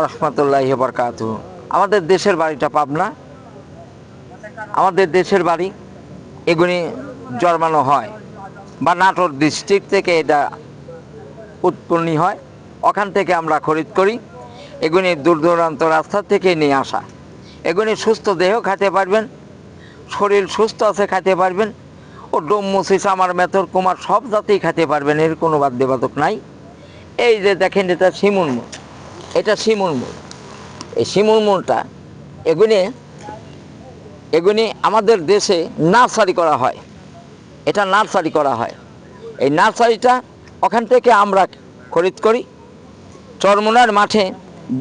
রাহমাতুল্লাহি ওয়া বারাকাতুহু। আমাদের দেশের বাড়িটা পাবনা। আমাদের দেশের বাড়ি এগুলি জন্মানো হয় বা নাটোর ডিস্ট্রিক্ট থেকে এটা উৎপন্ন হয়। ওখান থেকে আমরা খরিদ করি। এগুলি দূর দূরান্ত রাস্তা থেকে নিয়ে আসা। এগুলি সুস্থ দেহ খেতে পারবেন, শরীর সুস্থ আছে খেতে পারবেন। ও ডোম মুসিস আমার মেথর কুমার সব জাতেই খেতে পারবেন, এর কোনো বাধ্যবাধক নাই। এই যে দেখেন এটা শিমুল মূল, এটা শিমুল মূল। এই শিমুল মূলটা এগুলি এগুলি আমাদের দেশে নার্সারি করা হয়, এটা নার্সারি করা হয়। এই নার্সারিটা ওখান থেকে আমরা খরিদ করি। চরমোনার মাঠে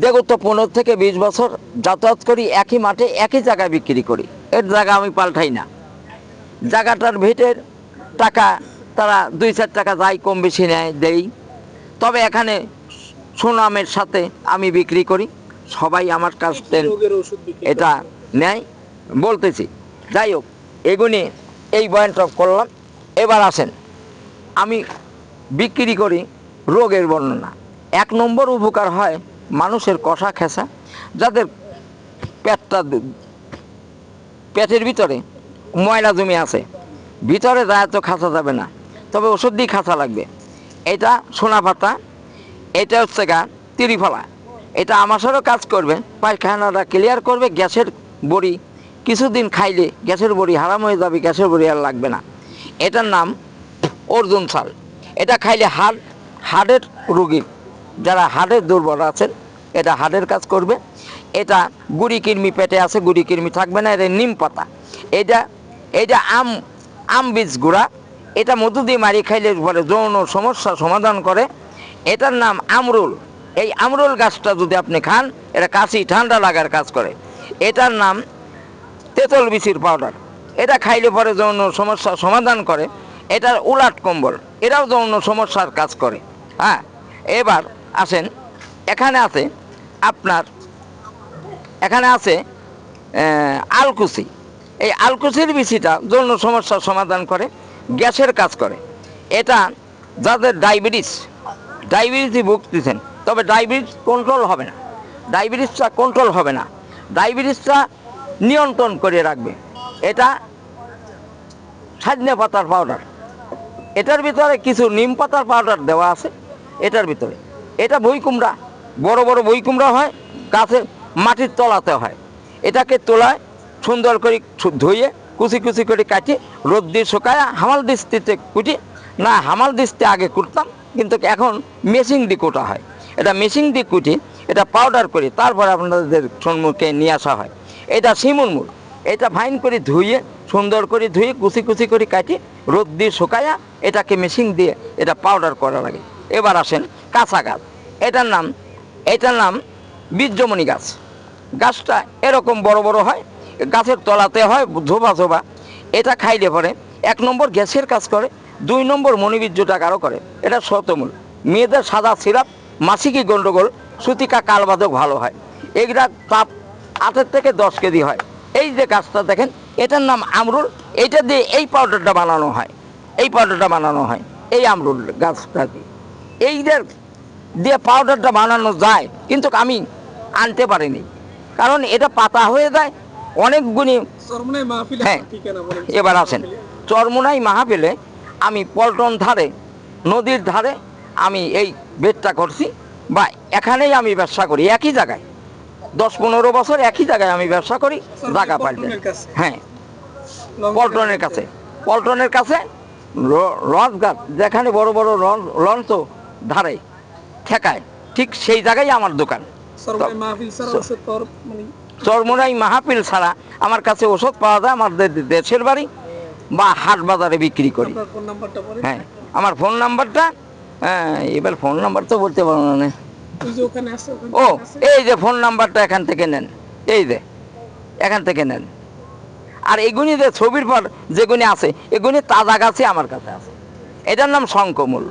বিগত 15 থেকে 20 বছর যাতায়াত করি, একই মাঠে একই জায়গায় বিক্রি করি। এর জায়গা আমি পাল্টাই না। জায়গাটার ভিটের টাকা তারা 2-4 টাকা যাই কম বেশি নেয় দেই, তবে এখানে সুনামের সাথে আমি বিক্রি করি। সবাই আমার কাছ থেকে এটা নেয় বলতেছি। যাই হোক, এগুলি এই বয়ানটা করলাম। এবার আসেন, আমি বিক্রি করি রোগের বর্ণনা। 1 নম্বর উপকার হয় মানুষের কষা খেসা, যাদের পেটের ভিতরে ময়লা জমে আছে, ভিতরে যায় তো খাসা যাবে না, তবে ওষুধ দিয়ে খাসা লাগবে। এটা সোনা পাতা, এটা হচ্ছে গা তিরিফলা। এটা আমাশারও কাজ করবে, পায়খানাটা ক্লিয়ার করবে। গ্যাসের বড়ি কিছুদিন খাইলে গ্যাসের বড়ি হারাম হয়ে যাবে, গ্যাসের বড়ি আর লাগবে না। এটার নাম অর্জুন শাল। এটা খাইলে হার্টের রোগী যারা হার্টের দুর্বল আছেন, এটা হার্টের কাজ করবে। এটা গুড়ি কৃমি পেটে আছে, গুড়ি কৃমি থাকবে না। এটা নিম পাতা। এটা আম বীজ গুঁড়া, এটা মধু দিয়ে মারি খাইলে পরে যৌন সমস্যা সমাধান করে। এটার নাম আমরুল। এই আমরুল গাছটা যদি আপনি খান, এটা কাশি ঠান্ডা লাগার কাজ করে। এটার নাম তেঁতুল বিচির পাউডার। এটা খাইলে পরে যৌন সমস্যা সমাধান করে। এটার উলাট কম্বল, এটাও যৌন সমস্যার কাজ করে। হ্যাঁ, এবার আসেন, এখানে আছে আলকুচি। এই আলকুচির বিচিটা যৌন সমস্যার সমাধান করে, গ্যাসের কাজ করে। এটা যাদের ডায়াবেটিসে ভুগতেছেন, তবে ডায়াবেটিস কন্ট্রোল হবে না, ডায়াবেটিসটা নিয়ন্ত্রণ করে রাখবে। এটা সাজনে পাতার পাউডার, এটার ভিতরে কিছু নিম পাতার পাউডার দেওয়া আছে এটার ভিতরে। এটা বই কুমড়া, বড় বড় বই কুমড়া হয়, গাছে মাটির তলাতে হয়। এটাকে তোলায় সুন্দর করে ধুয়ে কুচি কুচি করে কাটি, রোদ দিয়ে শুকায় হামাল দিস্তিতে কুটি। না, হামাল দিস্তে আগে কুটতাম, কিন্তু এখন মেশিন দিয়ে কুটা হয়। এটা মেশিন দিয়ে কুটি, এটা পাউডার করে তারপরে আপনাদের সম্মুখে নিয়ে আসা হয়। এটা শিমুল মূল। এটা ফাইন করে ধুয়ে, সুন্দর করে ধুয়ে কুচি কুচি করে কাটি, রোদ দিয়ে শুকায়া এটাকে মেশিন দিয়ে এটা পাউডার করা লাগে। এবার আসেন কাঁচা গাছ। এটার নাম বীর্যমণি গাছ। গাছটা এরকম বড় বড় হয়, গাছের তলাতে হয় ঝোপা ঝোপা। এটা খাইলে পরে 1 নম্বর গ্যাসের কাজ করে, 2 নম্বর মনোবীর্যটা কারো করে। এটা শতমূল। মেয়েদের সাদা সিরাপ, মাসিকি গন্ডগোল, সুতিকা কালবাদক ভালো হয়। এগুলা তাপ 8 থেকে 10 কেজি হয়। এই যে গাছটা দেখেন, এটার নাম আমরুল। এইটা দিয়ে এই পাউডারটা বানানো হয়, এই আমরুল গাছটা দিয়ে। এইদের দিয়ে পাউডারটা বানানো যায়, কিন্তু আমি আনতে পারিনি, কারণ এটা পাতা হয়ে যায় অনেকগুলি। হ্যাঁ, এবার আসেন, চরমোনাই মাহফিলে আমি পল্টন ধারে, নদীর ধারে আমি এই বেডটা করছি, বা এখানেই আমি ব্যবসা করি। একই জায়গায় 10-15 বছর একই জায়গায় আমি ব্যবসা করি, জায়গা পাল্টে। হ্যাঁ, পল্টনের কাছে লঞ্চ গাছ, যেখানে বড় বড় লঞ্চ ধারে ঠেকায়, ঠিক সেই জায়গায় আমার দোকান। চরমোনাই মাহফিল ছাড়া আমার কাছে ওষুধ পাওয়া যায় আমাদের দেশের বাড়ি বা হাট বাজারে বিক্রি করি। হ্যাঁ, আমার ফোন নাম্বারটা, এবার ফোন নাম্বার তো বলতে পারবো না। ও, এই যে ফোন নাম্বারটা এখান থেকে নেন, এই যে এখান থেকে নেন। আর এগুলি যে ছবির পর যেগুলি আছে, এগুলি তাজা গাছে আমার কাছে আছে। এটার নাম শঙ্কমূল,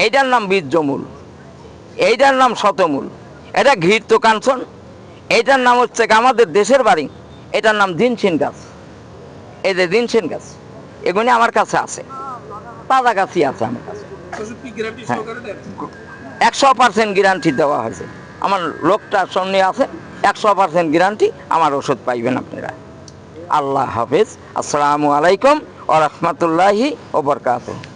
এইটার নাম বীর্যমূল, এইটার নাম শতমূল, এটা ঘৃত কাঞ্চন, এইটার নাম হচ্ছে আমাদের দেশের বাড়ি, এটার নাম দিনসিন গাছ। এই যে দিনসিন গাছ, এগুলি আমার কাছে আছে, তাজা গাছই আছে আমার কাছে। 100% গ্যারান্টি দেওয়া হয়েছে। আমার লোকটার সঙ্গে আছে, 100% গ্যারান্টি আমার ওষুধ পাইবেন আপনারা। আল্লাহ হাফেজ। আসসালামু আলাইকুম ওয়া রাহমাতুল্লাহি ওয়া বারাকাতুহু।